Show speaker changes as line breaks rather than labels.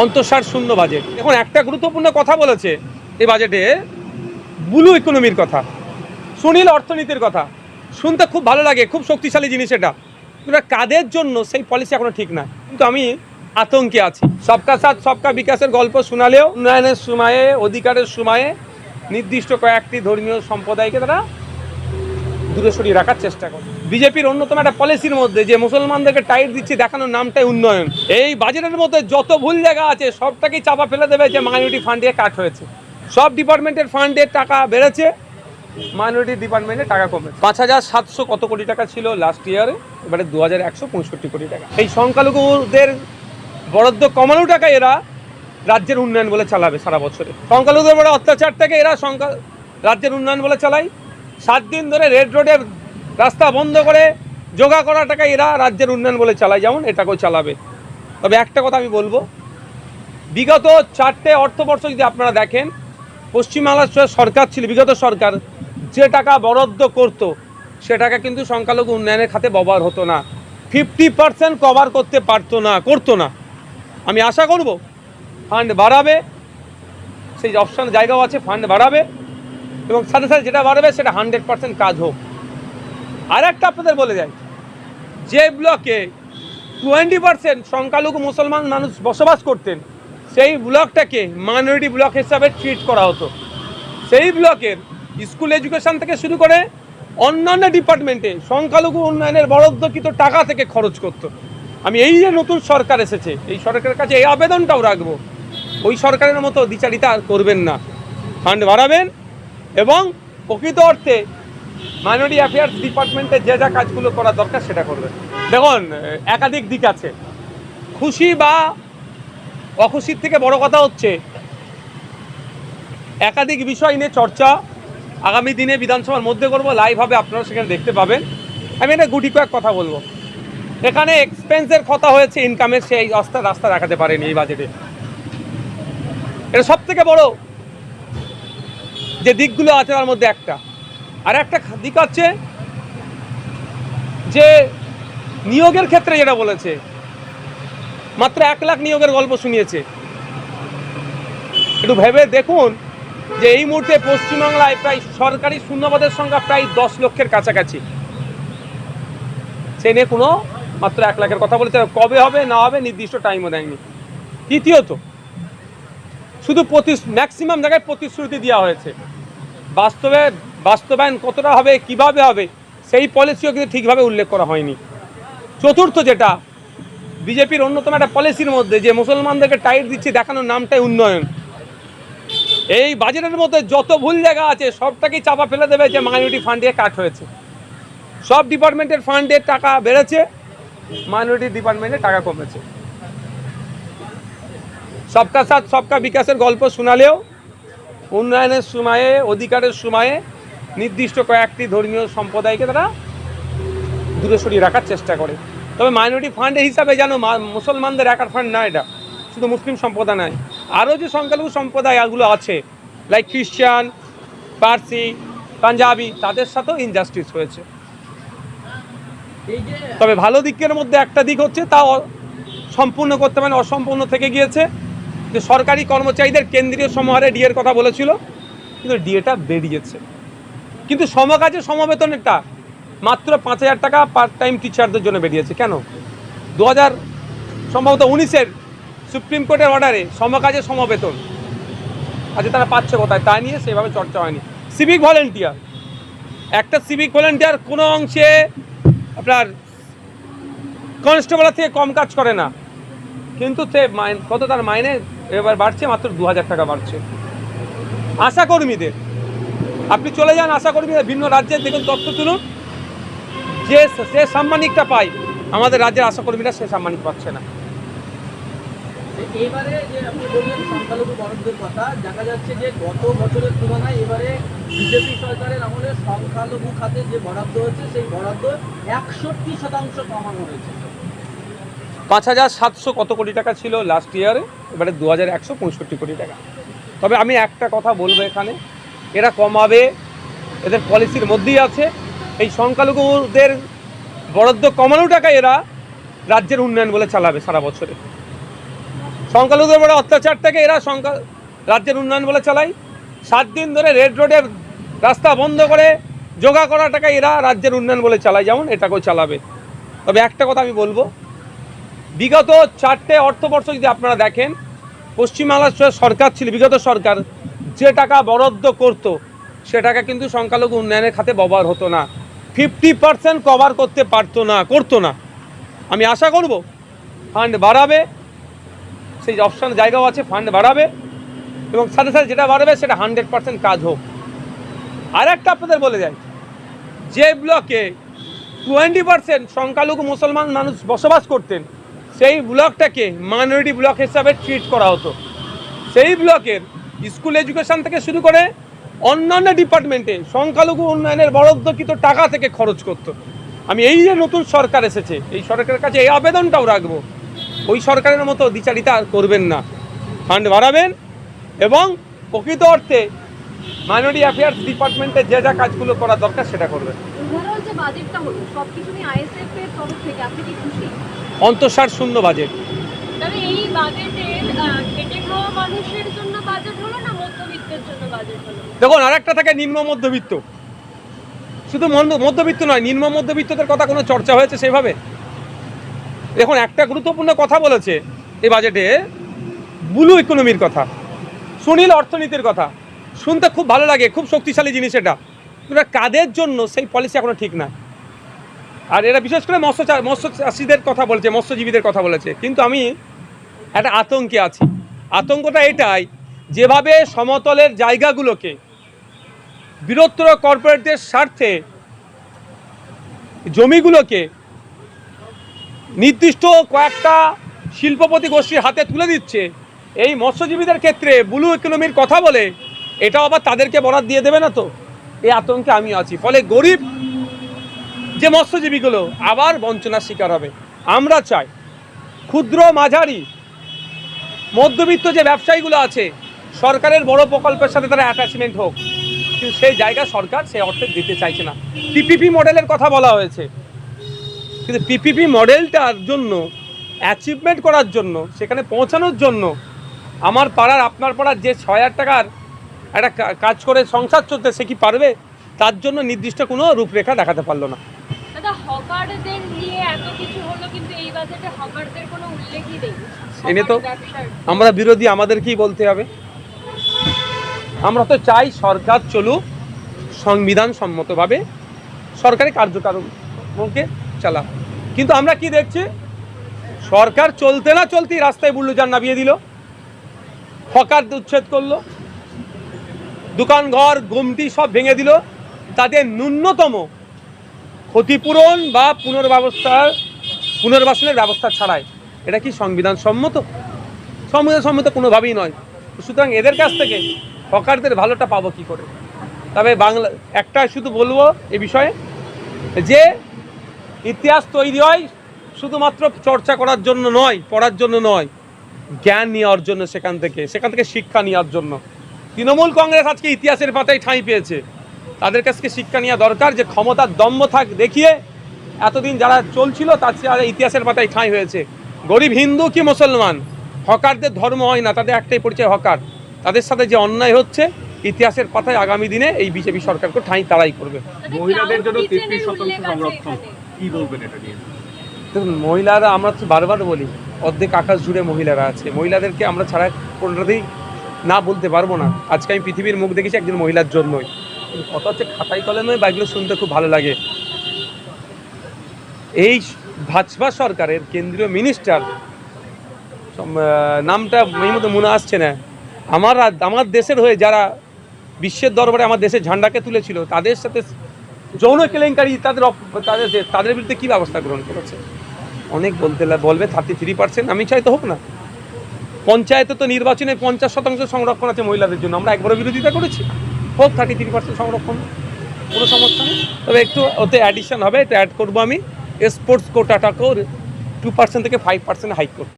অন্তঃসার শূন্য বাজেট। এখন একটা গুরুত্বপূর্ণ কথা বলেছে এই বাজেটে, ব্লু ইকোনমির কথা, সুনীল অর্থনীতির কথা। শুনতে খুব ভালো লাগে, খুব শক্তিশালী জিনিস এটা, কিন্তু কাদের জন্য সেই পলিসি এখনো ঠিক না। কিন্তু আমি আতঙ্কে আছি। সবকা সাথ সবকা বিকাশের গল্প শোনালেও উন্নয়নের সময়ে, অধিকারের সময়ে নির্দিষ্ট কয়েকটি ধর্মীয় সম্প্রদায়কে তারা দূরে সরিয়ে রাখার চেষ্টা করে। বিজেপির অন্যতম একটা পলিসির মধ্যে যে মুসলমানদেরকে টাইট দিচ্ছে দেখানোর নামটাই উন্নয়ন। এই বাজেটের মধ্যে যত ভুল জায়গা আছে সবটাকেই চাপা ফেলে দেবে যে মাইনরিটি ফান্ডে কাট হয়েছে। সব ডিপার্টমেন্টের ফান্ডের টাকা বেড়েছে, মাইনরিটি ডিপার্টমেন্টের টাকা কমে। 5,700 কত কোটি টাকা ছিল লাস্ট ইয়ারে, এবারে 2,165 কোটি টাকা। এই সংখ্যালঘুদের বরাদ্দ কমানো টাকা এরা রাজ্যের উন্নয়ন বলে চালাবে সারা বছরে। সংখ্যালঘুদের বড় অত্যাচারটাকে এরা রাজ্যের উন্নয়ন বলে চালায়। 7 দিন ধরে রেড রোডে রাস্তা বন্ধ করে যোগা করা টাকা এরা রাজ্যের উন্নয়ন বলে চালায়, যেমন এটাকেও চালাবে। তবে একটা কথা আমি বলবো, বিগত 4টে অর্থবর্ষ যদি আপনারা দেখেন, পশ্চিমবাংলার সরকার ছিল, বিগত সরকার যে টাকা বরাদ্দ করত সে টাকা কিন্তু সংখ্যালঘু উন্নয়নের খাতে ব্যবহার হতো না। 50% কভার করতে করতো না। আমি আশা করব ফান্ড বাড়াবে, সেই অপশন জায়গাও আছে, ফান্ড বাড়াবে এবং সাথে সাথে যেটা বাড়বে সেটা 100% কাজ হোক। আর একটা আপনাদের বলে যায়, যে ব্লকে 20% সংখ্যালঘু মুসলমান মানুষ বসবাস করতেন সেই ব্লকটাকে মাইনরিটি ব্লক হিসাবে ট্রিট করা হতো। সেই ব্লকের স্কুল এডুকেশন থেকে শুরু করে অন্যান্য ডিপার্টমেন্টে সংখ্যালঘু উন্নয়নের বরাদ্দকৃত টাকা থেকে খরচ করত। আমি এই যে নতুন সরকার এসেছে, এই সরকারের কাছে এই আবেদনটাও রাখবো, ওই সরকারের মতো দ্বিচারিতা আর করবেন না, ফান্ড বাড়াবেন এবং প্রকৃত অর্থে মাইনরিটি অ্যাফেয়ার্স ডিপার্টমেন্টে যে যা কাজগুলো করা দরকার সেটা করবেন। দেখুন, একাধিক দিক আছে। খুশি বা অখুশির থেকে বড় কথা হচ্ছে একাধিক বিষয় নিয়ে চর্চা আগামী দিনে বিধানসভার মধ্যে করবো, লাইভ হবে, আপনারা সেখানে দেখতে পাবেন। আমি এটা গুটি কয়েক কথা বলবো। এখানে এক্সপেন্সের কথা হয়েছে, ইনকামের সেই রাস্তা দেখাতে পারেনি এই বাজেটে। এটা সব থেকে বড় যে দিকগুলো আছে তার মধ্যে একটা। আর একটা দিক আছে যে নিয়োগের ক্ষেত্রে যেটা বলেছে, মাত্র 1 লাখ নিয়োগের গল্প শুনিয়েছে। একটু ভেবে দেখুন যে এই মুহূর্তে পশ্চিমবাংলায় প্রায় সরকারি শূন্যপদের সংখ্যা প্রায় 10 লক্ষের কাছাকাছি। সে নিয়ে কোনো মাত্র 1 লাখের কথা বলেছে, কবে হবে না হবে নির্দিষ্ট টাইমও দেয়নি। দ্বিতীয়ত, শুধু ম্যাক্সিমাম জায়গায় প্রতিশ্রুতি দেওয়া হয়েছে, বাস্তবায়ন কতটা হবে, কিভাবে হবে সেই পলিসিও কিন্তু ঠিকভাবে উল্লেখ করা হয়নি। চতুর্থ, যেটা বিজেপির অন্যতম একটা পলিসির মধ্যে যে মুসলমানদেরকে টাইট দিচ্ছে দেখানোর নামটাই উন্নয়ন। এই বাজেটের মধ্যে যত ভুল জায়গা আছে সবটাকেই চাপা ফেলে দেবে যে মাইনরিটি ফান্ডে কাট হয়েছে। সব ডিপার্টমেন্টের ফান্ডের টাকা বেড়েছে, মাইনরিটি ডিপার্টমেন্টের টাকা কমেছে। সবকা সাথ সবকা বিকাশের গল্প শোনালেও উন্নয়নের সময়ে, অধিকারের সময়ে নির্দিষ্ট কয়েকটি ধর্মীয় সম্প্রদায়কে তারা দূরে সরিয়ে রাখার চেষ্টা করে। তবে মাইনরিটি ফান্ডের হিসাবে যেন মুসলমানদের একার ফান্ড না, এটা শুধু মুসলিম সম্প্রদায় নয়, আরও যে সংখ্যালঘু সম্প্রদায়গুলো আছে লাইক খ্রিস্টান, পার্সি, পাঞ্জাবি, তাদের সাথেও ইনজাস্টিস হয়েছে। তবে ভালো দিকের মধ্যে একটা দিক হচ্ছে, তা সম্পূর্ণ করতে পারেন, অসম্পূর্ণ থেকে গিয়েছে, যে সরকারি কর্মচারীদের কেন্দ্রীয় সমাহারে ডিএর কথা বলেছিল, কিন্তু ডিএটা বেরিয়েছে। কিন্তু সমকাজে সমবেতনেরটা মাত্র 5,000 টাকা পার্ট টাইম টিচারদের জন্য বেরিয়েছে। কেন? 2019-এর সুপ্রিম কোর্টের অর্ডারে সমকাজে সমবেতন আজকে তারা পাচ্ছে কোথায়, তা নিয়ে সেভাবে চর্চা হয়নি। সিভিক ভলেন্টিয়ার, একটা সিভিক ভলেন্টিয়ার কোনো অংশে আপনার কনস্টেবলের থেকে কম কাজ করে না, কিন্তু সে কত তার মাইনে এবার বাড়ছে, মাত্র 2,000 টাকা বাড়ছে। আশাকর্মীদের আপনি চলে যান, আশাকর্মীদের ভিন্ন রাজ্যের দেখুন, তথ্য তুলুন, যে সাম্মানিকটা পায় আমাদের রাজ্যের আশাকর্মীরা সে সাম্মানিক পাচ্ছে না।
এবারে যে আপনি বললেন সংখ্যালঘু বরাদ্দের কথা, দেখা যাচ্ছে যে গত বছরের তুলনায় এবারে বিজেপি সরকারের আমলে সংখ্যালঘু খাতে যে বরাদ্দ হয়েছে সেই বরাদ্দ 61% কমানো হয়েছে।
5,700 কত কোটি টাকা ছিল লাস্ট ইয়ারে, এবারে 2,165 কোটি টাকা। তবে আমি একটা কথা বলবো, এখানে এরা কমাবে, এদের পলিসির মধ্যেই আছে। এই সংখ্যালঘুদের বরাদ্দ কমানো টাকা এরা রাজ্যের উন্নয়ন বলে চালাবে সারা বছরে। সংখ্যালঘুদের উপরে অত্যাচারটাকে এরা রাজ্যের উন্নয়ন বলে চালায়। 7 দিন ধরে রেড রোডের রাস্তা বন্ধ করে জোগা করা টাকা এরা রাজ্যের উন্নয়ন বলে চালায়, যেমন এটাকেও চালাবে। তবে একটা কথা আমি বলবো, বিগত 4টে অর্থবর্ষ যদি আপনারা দেখেন, পশ্চিমবাংলার সরকার ছিল, বিগত সরকার যে টাকা বরাদ্দ করত সে টাকা কিন্তু সংখ্যালঘু উন্নয়নের খাতে ব্যবহার হতো না। 50% কভার করতে করতো না। আমি আশা করব ফান্ড বাড়াবে, সেই অপশান জায়গাও আছে, ফান্ড বাড়াবে এবং সাথে সাথে যেটা বাড়াবে সেটা 100% কাজ হোক। আর একটা আপনাদের বলে যায়, যে ব্লকে 20% সংখ্যালঘু মুসলমান মানুষ বসবাস করতেন সেই ব্লকটাকে মাইনরিটি ব্লক হিসাবে ট্রিট করা হতো। সেই ব্লকের স্কুল এডুকেশন থেকে শুরু করে অন্যান্য ডিপার্টমেন্টে সংখ্যালঘু উন্নয়নের বরাদ্দকৃত টাকা থেকে খরচ করতো। আমি এই যে নতুন সরকার এসেছে, এই সরকারের কাছে এই আবেদনটাও রাখবো, ওই সরকারের মতো দ্বিচারিতা করবেন না, ফান্ড বাড়াবেন এবং প্রকৃত অর্থে মাইনরিটি অ্যাফেয়ার্স ডিপার্টমেন্টে যে যা কাজগুলো করা দরকার সেটা করবেন।
ওভারঅল যে বাজেটটা হলো সবকিছু নিয়ে আইএসএফ এর তরফ থেকে আপনি কি খুশি?
অন্তঃসার শূন্য বাজেট।
তবে এই বাজেটের খেটে খাওয়া মানুষের জন্য বাজেট হলো না মধ্যবিত্তের জন্য বাজেট হলো?
দেখুন, আরেকটা থাকে নিম্ন মধ্যবিত্ত, শুধু মধ্যবিত্ত নয়, নিম্ন মধ্যবিত্তদের কথা কোনো চর্চা হয়েছে সেভাবে? দেখুন, একটা গুরুত্বপূর্ণ কথা বলেছে এই বাজেটে, ব্লু ইকোনমির কথা, সুনীল অর্থনীতির কথা। শুনতে খুব ভালো লাগে, খুব শক্তিশালী জিনিস এটা, কিন্তু কাদের জন্য সেই পলিসি এখনো ঠিক না। আর এরা বিশেষ করে মৎস্য চাষিদের কথা বলেছে, মৎস্যজীবীদের কথা বলেছে। কিন্তু আমি একটা আতঙ্কে আছি। আতঙ্কটা এটাই, যেভাবে সমতলের জায়গাগুলোকে বৃহত্তর কর্পোরেটদের স্বার্থে জমিগুলোকে নির্দিষ্ট কয়েকটা শিল্পপতি গোষ্ঠীর হাতে তুলে দিচ্ছে, এই মৎস্যজীবীদের ক্ষেত্রে ব্লু ইকোনমির কথা বলে এটাও আবার তাদেরকে বরাদ দিয়ে দেবে না তো, এই আতঙ্কে আমি আছি। ফলে গরিব যে মৎস্যজীবীগুলো আবার বঞ্চনার শিকার হবে। আমরা চাই ক্ষুদ্র মাঝারি মধ্যবিত্ত যে ব্যবসায়ীগুলো আছে সরকারের বড় প্রকল্পের সাথে তারা অ্যাটাচমেন্ট হোক, কিন্তু সেই জায়গা সরকার সেই অর্থে দিতে চাইছে না। পিপিপি মডেলের কথা বলা হয়েছে, কিন্তু পিপিপি মডেলটার জন্য অ্যাচিভমেন্ট করার জন্য, সেখানে পৌঁছানোর জন্য আমার পাড়ার আপনার পাড়ার যে 6,000 টাকার একটা কাজ করে সংসার চলতে, সে কি পারবে? তার জন্য নির্দিষ্ট কোনো রূপরেখা দেখাতে পারলো না।
দাদা, হকারদের নিয়ে এত কিছু হলো কিন্তু এই বাজেটে হকারদের কোনো উল্লেখই নেই।
এনে তো আমরা বিরোধী, আমাদেরকেই বলতে হবে। আমরা তো চাই সরকার চলুক সংবিধান সম্মতভাবে, সরকারি কার্যক্রমকে চালা। কিন্তু আমরা কি দেখছি, সরকার চলতে না চলতেই রাস্তায় বুল্ডোজার নামিয়ে দিল, হকারদের উচ্ছেদ করলো, দোকান ঘর গুমটি সব ভেঙে দিল, তাদের ন্যূনতম ক্ষতিপূরণ বা পুনর্বাসনের ব্যবস্থা ছাড়াই। এটা কি সংবিধান সম্মত? সংবিধান সম্মত কোনোভাবেই নয়। সুতরাং এদের কাছ থেকে হকারদের ভালোটা পাবো কি করে? তবে বাংলা একটা শুধু বলবো এ বিষয়ে, যে ইতিহাস তৈরি হয় শুধুমাত্র চর্চা করার জন্য নয়, পড়ার জন্য নয়, জ্ঞান নেওয়ার জন্য, সেখান থেকে শিক্ষা নেওয়ার জন্য। তৃণমূল কংগ্রেস আজকে ইতিহাসের পাতায় ঠাঁই পেয়েছে, তাদের কাছে শিক্ষা নেওয়া দরকার, যে ক্ষমতার দম্ভ দেখিয়ে এতদিন যারা চলছিল তার চেয়ে ইতিহাসের পাতায় ঠাঁই হয়েছে। গরিব হিন্দু কি মুসলমান, হকারদের ধর্ম হয় না, তাদের একটাই পরিচয় হকার। তাদের সাথে যে অন্যায় হচ্ছে ইতিহাসের পাতায় আগামী দিনে এই বিজেপি সরকারকে ঠাঁই তারাই করবে।
মহিলাদের জন্য 33% সংরক্ষণ, কি বলবেন এটা নিয়ে?
দেখুন, মহিলারা, আমরা তো বারবার বলি, অর্ধেক আকাশ জুড়ে মহিলারা আছে, মহিলাদেরকে আমরা ছাড়া কোনটাতেই না বলতে পারবো না। আজকে আমি পৃথিবীর মুখ দেখেছি একজন মহিলার জন্যই। কথা হচ্ছে খাতায় কলমে বা এগুলো শুনতে খুব ভালো লাগে। এই ভাজপা সরকারের কেন্দ্রীয় মিনিস্টার, নামটা এই মতো মনে আসছে না, আমার দেশের হয়ে যারা বিশ্বের দরবারে আমার দেশের ঝান্ডাকে তুলেছিল, তাদের সাথে যৌন কেলেঙ্কারি, তাদের বিরুদ্ধে কী ব্যবস্থা গ্রহণ করেছে? অনেক বলবে 33%, আমি চাই তো হোক না। পঞ্চায়েতে তো নির্বাচনে 50% সংরক্ষণ আছে মহিলাদের জন্য, আমরা একবারও বিরোধিতা করেছি, হোক 33% সংরক্ষণ, কোনো সমস্যা নেই। তবে একটু ওতে অ্যাডিশন হবে, এটা অ্যাড করবো আমি, স্পোর্টস কোটাটাকেও 2% থেকে 5% হাইক করব।